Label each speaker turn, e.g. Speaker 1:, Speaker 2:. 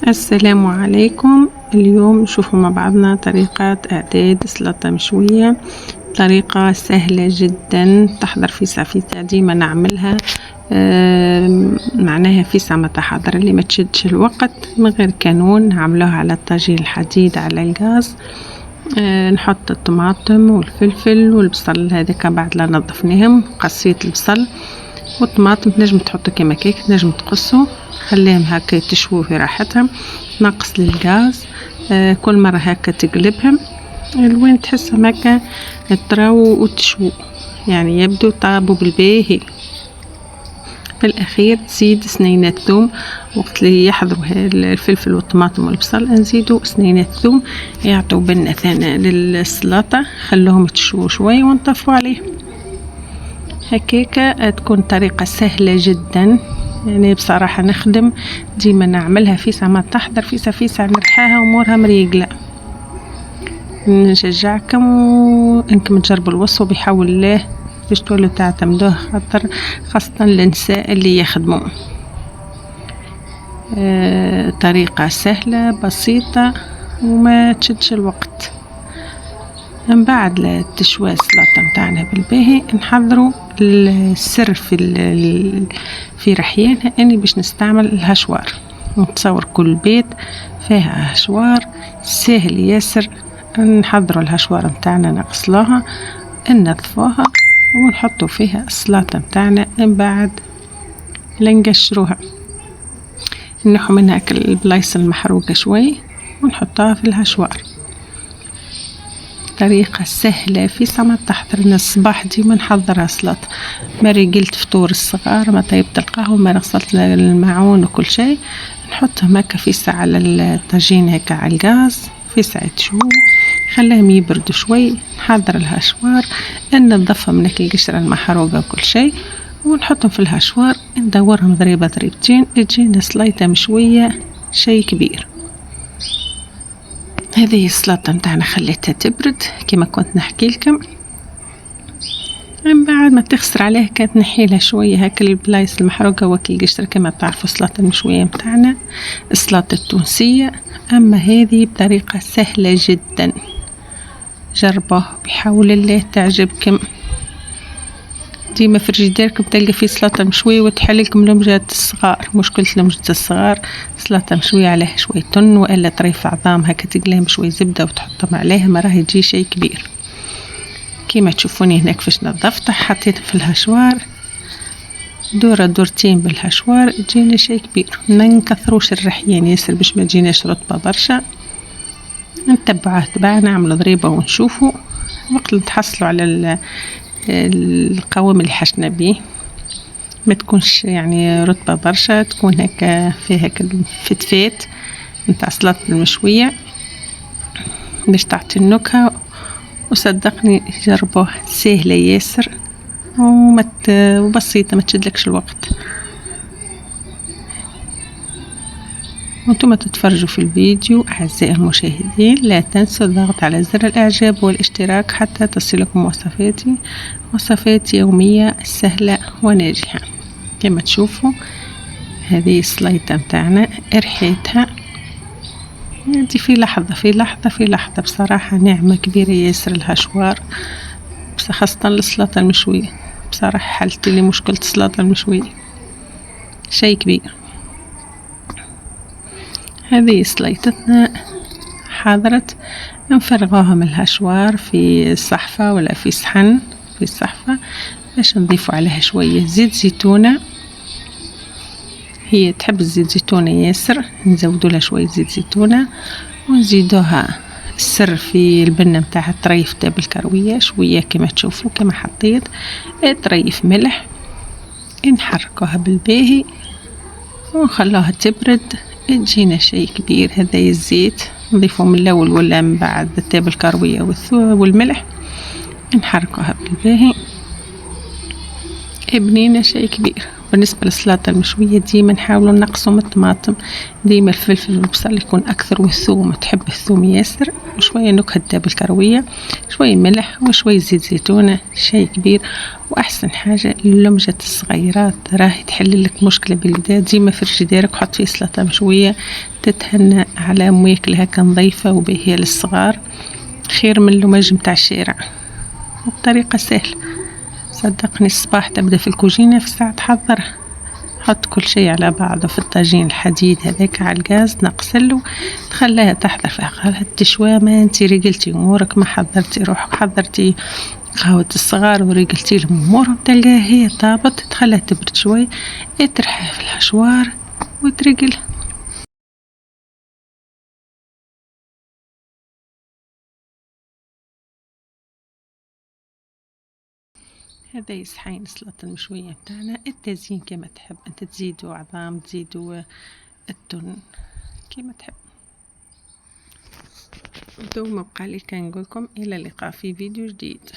Speaker 1: السلام عليكم. اليوم نشوفوا مع بعضنا طريقة إعداد سلطة مشوية، طريقة سهلة جدا تحضر فيسع ديما نعملها. معناها فيسع متحضر اللي ما تشدش الوقت، من غير كانون نعملوها على الطاجين الحديد على الغاز. نحط الطماطم والفلفل والبصل هذاك بعد لا نظفناهم، قصيت البصل والطماطم تنجم تحطو كيما كيك، تنجم تقصو خليهم هكا يتشووا في راحتهم. ناقص للغاز كل مرة هكا تقلبهم الوين تحسهم هكا تراو وتشوو، يعني يبدو طابوا بالباهي. في الأخير تزيد سنينات ثوم، وقت اللي يحضروا الفلفل والطماطم والبصل نزيدوا سنينات ثوم يعطوا بنة ثانية للسلطة، خلوهم يتشووا شوي ونطفوا عليه. هكاكا تكون طريقة سهلة جدا، يعني بصراحة نخدم ديما نعملها فيسع ما تحضر فيسع نرحاها ومورها مريقلة. نشجعكم انكم تجربوا الوصفة بحول الله باش تولوا تعتمدوه، خاطر خاصة النساء اللي يخدموا. طريقة سهلة بسيطة وما تشدش الوقت. من بعد لا تشوى السلطة متاعنا بالباهي نحضروا السر في رحيانها اني باش نستعمل الهشوار. نتصور كل بيت فيها هشوار سهل ياسر. نحضروا الهشوار متاعنا، نغسلوها ننظفوها ونحطوا فيها السلطة متاعنا. من بعد نقشروها، نحو منها البلايص المحروقة شوي ونحطها في الهشوار. طريقة سهلة في ساعة تحضرنا الصباح ديما نحضرها سلطة. ما ريقلت فطور الصغار، ما طيبت القهوة، ما غسلت الماعون وكل شيء، نحطهم هكا في ساعة على الطاجين هكا على الغاز في ساعة شو، خليهم يبردوا شوي. نحضر الهشوار ننظفهم من القشرة المحروقة وكل شيء ونحطهم في الهشوار، ندورهم ضريبة ضريبتين تجينا سليطة مشوية شيء كبير. هذه السلطة متاعنا خليتها تبرد كما كنت نحكي لكم. من بعد ما تخسر عليها كانت نحيلها شوية هكا البلايص المحروقة وكل قشرة كما تعرفوا السلطة المشوية متاعنا السلطة التونسية. أما هذه بطريقة سهلة جدا، جربوه بحول الله تعجبكم. ديما في رجداركم تلقى فيه سلطة مشوية وتحل لكم لمجات الصغار. مشكلة لمجة الصغار سلطة مشوية عليها شوية تن وإلا طريف عظام هكا تقليهم شوية زبدة وتحطهم عليها، ما راح يجي شيء كبير. كيما تشوفوني هناك فاش نظفتها حطيتها في الهشوار دورتين بالهشوار تجينا شيء كبير. ما نكثروش الرحيان ياسر باش ما تجيناش رطبة برشا. نتبعوه نعملوا ضريبة ونشوفوا وقت نتحصلوا على القوام اللي حشنا به، ما تكونش يعني رطبة برشا، تكون هكا فيها الفتفات نتاع السلطة المشوية باش تعطي النكهة. وصدقني جربوه سهلة ياسر وبسيطة ما تشدلكش الوقت. وانتم تتفرجوا في الفيديو أعزائي المشاهدين لا تنسوا الضغط على زر الإعجاب والاشتراك حتى تصلكم وصفاتي يومية سهلة وناجحة. كما تشوفوا هذه السليطة متاعنا ريحتها دي في لحظة بصراحة نعمة كبيرة ياسر الهشوار، بس خاصة السلطة المشوية. بصراحة حلت لي مشكلة السلطة المشوية شيء كبير. هذه سليطتنا حضرت، نفرغوها من الهشوار في صحفة ولا في صحن في صحفة باش نضيفوا عليها شوية زيت زيتونة. هي تحب الزيت زيتونة ياسر، نزودوا لها شوية زيت زيتونة ونزيدوها السر في البنة متاعها طريف تاب الكروية شوية كما تشوفوا. كما حطيت طريف ملح نحركوها بالباهي ونخلوها تبرد تجينا شيء كبير. هذا الزيت نضيفه من الاول ولا من بعد التاب الكروية والملح نحركوها بالباهي بنينا شيء كبير. بالنسبة للسلطة المشوية ديما نحاولوا نقصوا من الطماطم، ديما الفلفل والبصل يكون أكثر، والثوم تحب الثوم ياسر، وشوية نكهة بالكروية، شوية ملح وشوية زيت زيتونة، شيء كبير. وأحسن حاجة لمجة الصغيرات راهي تحل لك مشكلة بالبداية. ديما في فرجديرك حط فيه سلطة مشوية تتهنى على ماكلة هكا نظيفة وبهية للصغار، خير من اللمج متاع الشارع. وبطريقة سهلة صدقني، الصباح تبدأ في الكوجينة في ساعة تحضرها. حط كل شيء على بعضه في الطاجين الحديد هذاك على الغاز، نقسله تخليها تحضر في عقلها التشوى. ما انتي رجلتي امورك، ما حضرتي روحك، حضرتي قهوة الصغار ورجلتي لهم امورهم، تلقاها هي طابت، تخليها تبرد شوي، ترحها في الحشوار وترجل. هذا يصحين السلطة المشوية بتاعنا. التزيين كما تحب انت، تزيدوا عظام، تزيدوا التن كما تحب. دوما بقى لي كنقولكم الى اللقاء في فيديو جديد.